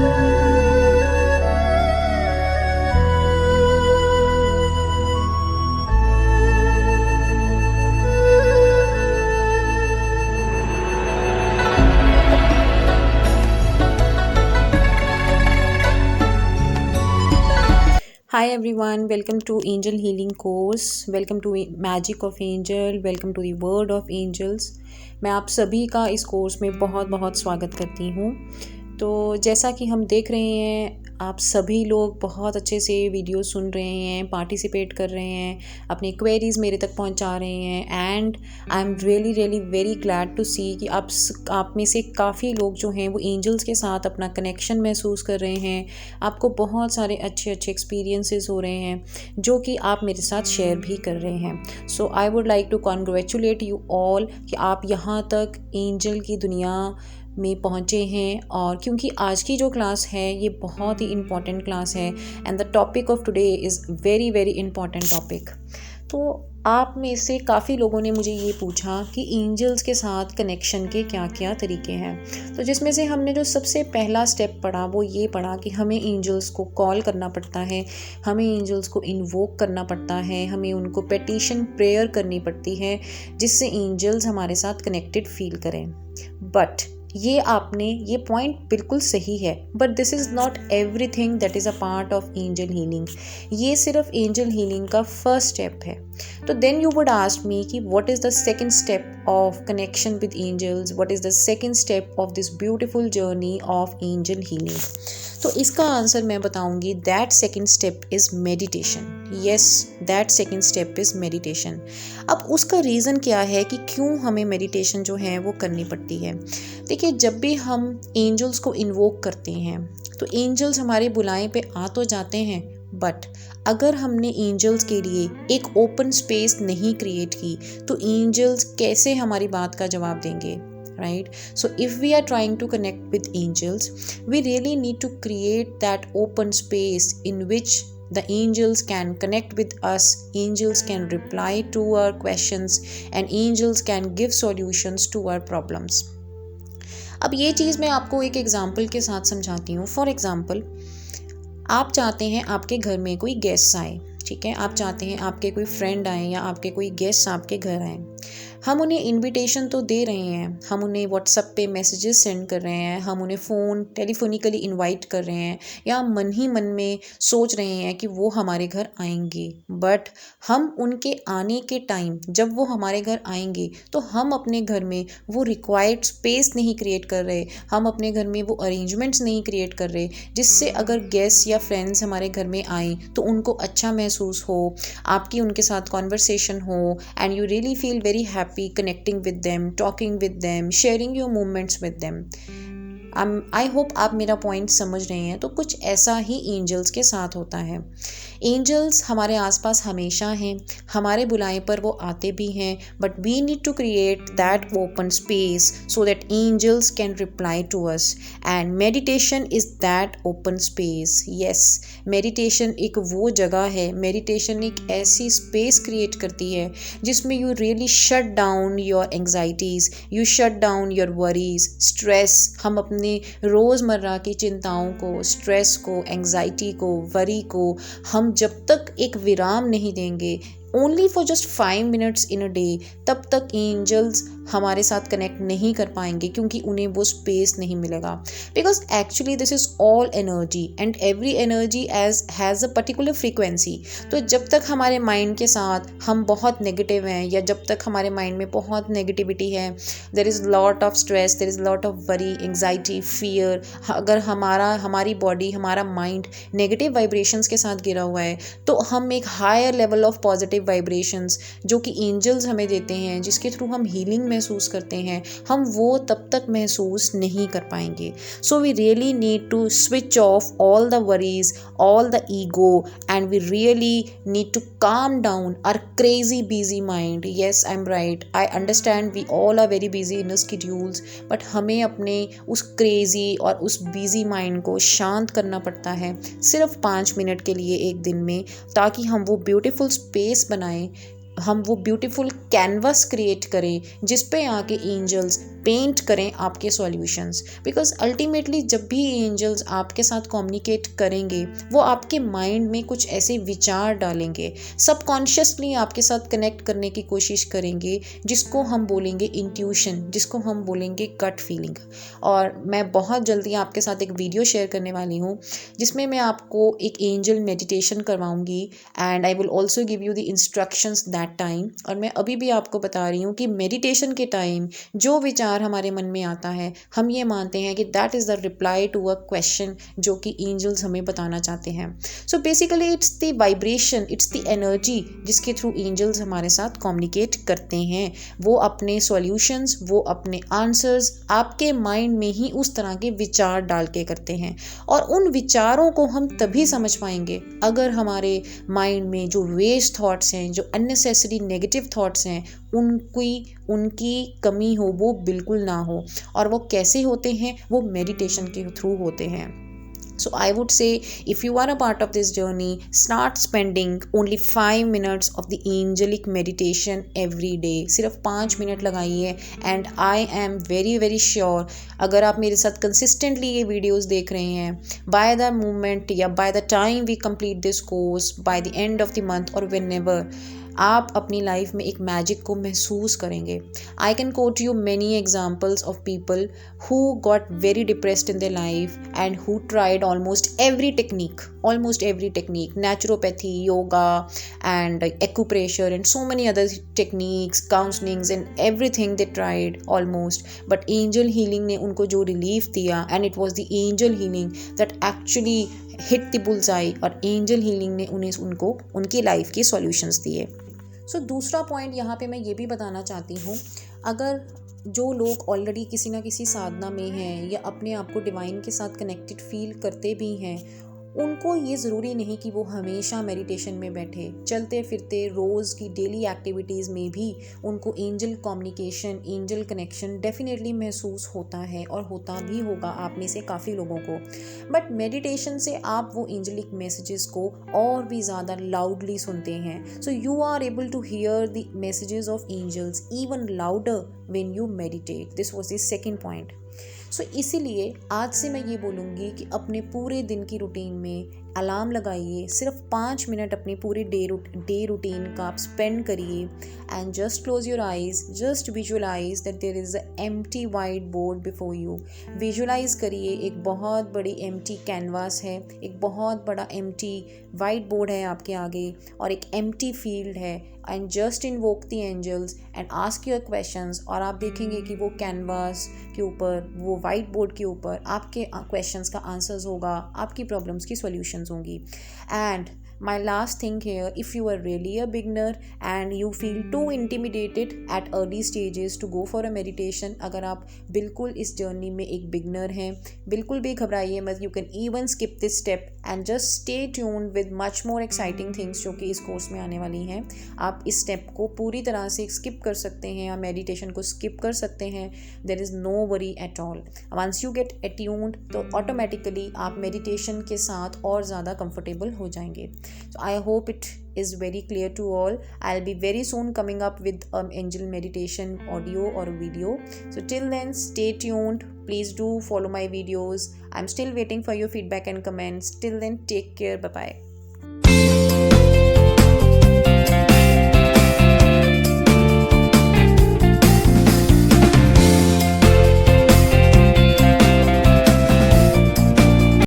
Hi everyone, welcome to Angel Healing Course. Welcome to Magic of Angel. Welcome to the Word of Angels. मैं आप सभी का इस course में बहुत बहुत स्वागत करती हूँ। तो जैसा कि हम देख रहे हैं, आप सभी लोग बहुत अच्छे से वीडियो सुन रहे हैं, पार्टिसिपेट कर रहे हैं, अपनी क्वेरीज मेरे तक पहुंचा रहे हैं and I am really very glad to see कि आप में से काफ़ी लोग जो हैं वो एंजल्स के साथ अपना कनेक्शन महसूस कर रहे हैं। आपको बहुत सारे अच्छे एक्सपीरियंसेस हो रहे हैं जो कि आप मेरे साथ शेयर भी कर रहे हैं। So I would like to congratulate you all कि आप यहाँ तक एंजल की दुनिया में पहुँचे हैं। और क्योंकि आज की जो क्लास है ये बहुत ही इम्पॉर्टेंट क्लास है and the topic of today is very important topic. तो आप में से काफ़ी लोगों ने मुझे ये पूछा कि एंजल्स के साथ कनेक्शन के क्या क्या तरीके हैं। तो जिसमें से हमने जो सबसे पहला स्टेप पढ़ा वो ये पढ़ा कि हमें एंजल्स को कॉल करना पड़ता है, हमें एंजल्स को इन्वोक करना पड़ता है, हमें उनको पेटिशन प्रेयर करनी पड़ती है जिससे एंजल्स हमारे साथ कनेक्टेड फील करें। बट ये पॉइंट बिल्कुल सही है, but this is not everything that is a part of angel healing. ये सिर्फ एंजल हीलिंग का फर्स्ट स्टेप है। तो then you would ask me कि what is the second step of connection with angels, what is the second step of this beautiful journey of angel healing. तो इसका answer मैं बताऊंगी, that second step is meditation. Yes, that second step is meditation. अब उसका reason क्या है कि क्यों हमें मेडिटेशन जो है वो करनी पड़ती है। देखिए, जब भी हम एंजल्स को इन्वोक करते हैं तो एंजल्स हमारे बुलाए पे आ तो जाते हैं, बट अगर हमने एंजल्स के लिए एक ओपन स्पेस नहीं क्रिएट की तो एंजल्स कैसे हमारी बात का जवाब देंगे, right? So if we are trying to connect with angels, we really need to create that open space in which the angels can connect with us, angels can reply to our questions and angels can give solutions to our problems. अब ये चीज़ मैं आपको एक example के साथ समझाती हूँ। For example, आप चाहते हैं आपके घर में कोई गेस्ट आए, ठीक है, आप चाहते हैं आपके कोई फ्रेंड आए या आपके कोई गेस्ट आपके घर आए। हम उन्हें इनविटेशन तो दे रहे हैं, हम उन्हें व्हाट्सएप पे मैसेजेस सेंड कर रहे हैं, हम उन्हें टेलीफोनिकली इनवाइट कर रहे हैं या मन ही मन में सोच रहे हैं कि वो हमारे घर आएंगे। बट हम उनके आने के टाइम जब वो हमारे घर आएंगे तो हम अपने घर में वो रिक्वायर्ड स्पेस नहीं क्रिएट कर रहे, हम अपने घर में वो अरेंजमेंट्स नहीं क्रिएट कर रहे जिससे अगर गेस्ट या फ्रेंड्स हमारे घर में आए तो उनको अच्छा महसूस हो, आपकी उनके साथ कॉन्वर्सेशन हो and you really feel very happy connecting with them, talking with them, sharing your moments with them. I hope आप मेरा पॉइंट समझ रहे हैं। तो कुछ ऐसा ही एंजल्स के साथ होता है। एंजल्स हमारे आसपास हमेशा हैं, हमारे बुलाए पर वो आते भी हैं, but we need to create that open space so that angels can reply to us and meditation is that open space. Yes, meditation एक वो जगह है, मेडिटेशन एक ऐसी स्पेस क्रिएट करती है जिसमें you really shut down your anxieties, you shut down your worries, stress. हम अपने रोज़मर्रा की चिंताओं को, स्ट्रेस को, एंग्जाइटी को, वरी को हम जब तक एक विराम नहीं देंगे, only for just 5 minutes in a day, तब तक एंजल्स हमारे साथ कनेक्ट नहीं कर पाएंगे क्योंकि उन्हें वो स्पेस नहीं मिलेगा। Because actually this is all energy and every energy has a particular frequency. तो जब तक हमारे माइंड के साथ हम बहुत नेगेटिव हैं या जब तक हमारे माइंड में बहुत नेगेटिविटी है, there is lot of stress, there is lot of worry, anxiety, fear, अगर हमारी बॉडी, हमारा माइंड नेगेटिव वाइब्रेशंस के साथ घिरा हुआ है तो हम एक higher level of positive vibrations जो कि एंजल्स हमें देते हैं, जिसके थ्रू हम हीलिंग महसूस करते हैं, हम वो तब तक महसूस नहीं कर पाएंगे। So we really need to switch off all the worries, all the ego and we really need to calm down our crazy busy mind. Yes, I'm right. I understand we all are very busy in our schedules, but हमें अपने उस crazy और उस busy mind को शांत करना पड़ता है सिर्फ 5 मिनट के लिए एक दिन में, ताकि हम वो beautiful space बनाएं, हम वो ब्यूटीफुल कैनवस क्रिएट करें जिस पे आके एंजल्स पेंट करें आपके सॉल्यूशंस। बिकॉज अल्टीमेटली जब भी एंजल्स आपके साथ कम्युनिकेट करेंगे वो आपके माइंड में कुछ ऐसे विचार डालेंगे, सबकॉन्शियसली आपके साथ कनेक्ट करने की कोशिश करेंगे, जिसको हम बोलेंगे इंट्यूशन, जिसको हम बोलेंगे गट फीलिंग। और मैं बहुत जल्दी आपके साथ एक वीडियो शेयर करने वाली हूँ जिसमें मैं आपको एक एंजल मेडिटेशन करवाऊंगी and I will also give you the instructions that time. और मैं अभी भी आपको बता रही हूँ कि मेडिटेशन के टाइम जो विचार हमारे मन में आता है, हम ये मानते हैं कि that is the reply to a question जो कि एंजल्स हमें बताना चाहते हैं। So basically it's the vibration, it's the energy जिसके थ्रू एंजल्स हमारे साथ कम्युनिकेट करते हैं। वो अपने सॉल्यूशंस, वो अपने आंसर्स आपके माइंड में ही उस तरह के विचार डाल के करते हैं। और उन विचारों को हम तभी समझ पाएंगे अगर हमारे माइंड में जो वेस्ट थॉट्स हैं, जो अननेसेसरी नेगेटिव थॉट्स हैं, उनकी कमी हो, वो बिल्कुल ना हो। और वो कैसे होते हैं? वो मेडिटेशन के थ्रू होते हैं। So I would say if you are a part of this journey, start spending only 5 minutes of the angelic meditation every day. सिर्फ 5 मिनट लगाइए and I am very very sure अगर आप मेरे साथ consistently ये videos देख रहे हैं, by the moment या by the time we complete this course, by the end of the month or whenever, आप अपनी लाइफ में एक मैजिक को महसूस करेंगे। I can coat you many examples of people who got very depressed in their life and who tried almost every technique, naturopathy, yoga and acupressure and so many other techniques, counsellings and everything they tried almost, but angel healing ने उनको जो relief दिया, and it was the angel healing that actually hit the bullseye, और angel healing ने उनको उनकी life के solutions दिए। सो दूसरा पॉइंट यहाँ पे मैं ये भी बताना चाहती हूँ, अगर जो लोग ऑलरेडी किसी ना किसी साधना में हैं या अपने आप को डिवाइन के साथ कनेक्टेड फील करते भी हैं, उनको ये ज़रूरी नहीं कि वो हमेशा मेडिटेशन में बैठे। चलते फिरते रोज़ की डेली एक्टिविटीज़ में भी उनको angel communication, angel connection definitely महसूस होता है और होता भी होगा आप में से काफ़ी लोगों को। बट मेडिटेशन से आप वो एंजलिक मैसेजेस को और भी ज़्यादा लाउडली सुनते हैं। So you are able to hear the messages of angels even louder when you meditate. This was the second point. So इसीलिए आज से मैं ये बोलूँगी कि अपने पूरे दिन की रूटीन में अलार्म लगाइए, सिर्फ 5 मिनट अपनी पूरी डे रूटीन का आप स्पेंड करिए and just close your eyes, just visualise that there is a empty white board before you. Visualise करिए एक बहुत बड़ी एम्प्टी कैनवास है, एक बहुत बड़ा एम्प्टी वाइट बोर्ड है आपके आगे और एक एम्प्टी फील्ड है, and just invoke the angels and ask your questions. और आप देखेंगे कि वो कैनवास के ऊपर, वो वाइट बोर्ड के ऊपर आपके क्वेश्चंस का आंसर्स होगा, आपकी प्रॉब्लम्स की सॉल्यूशंस होंगी। And my last thing here, if you are really a beginner and you feel too intimidated at early stages to go for a meditation, अगर आप बिल्कुल इस जर्नी में एक बिगनर हैं, बिल्कुल भी घबराइए मत। you can even skip this step and just stay tuned with much more exciting things जो कि इस कोर्स में आने वाली हैं। आप इस स्टेप को पूरी तरह से स्किप कर सकते हैं या मेडिटेशन को स्किप कर सकते हैं। there is no worry at all. once you get attuned तो ऑटोमेटिकली आप मेडिटेशन के साथ और ज़्यादा कंफर्टेबल हो जाएंगे। So I hope it is very clear to all. I'll be very soon coming up with angel meditation audio or video. So till then, stay tuned. Please do follow my videos. I'm still waiting for your feedback and comments. Till then, take care. Bye bye.